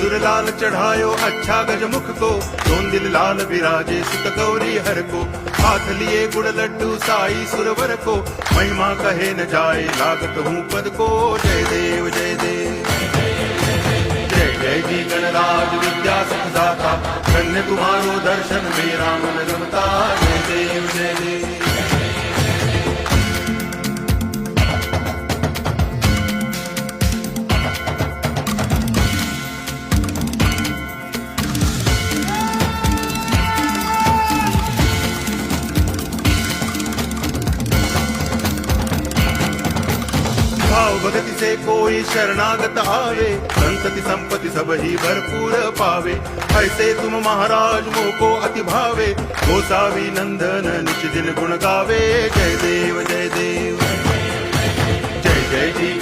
सिंदूर लाल चढ़ायो अच्छा गजमुख को, दोन दिल लाल विराजे सुत गौरी हर को। हाथ लिए गुड़ लड्डू साई सुरवर को, महिमा कहे न जाए लागत हूँ पद को। जय देव जय देव जय जय जी गणराज विद्या सुखदाता, धन्य तुम्हारो दर्शन मेरा मन रमता। जय देव जय देव भाव भगति से कोई शरणागत आवे, संतति संपत्ति सब ही भरपूर पावे। ऐसे तुम महाराज मोको अति भावे, गोसावी नंदन निच दिन गुण गावे। जय देव जय देव जय जय जी।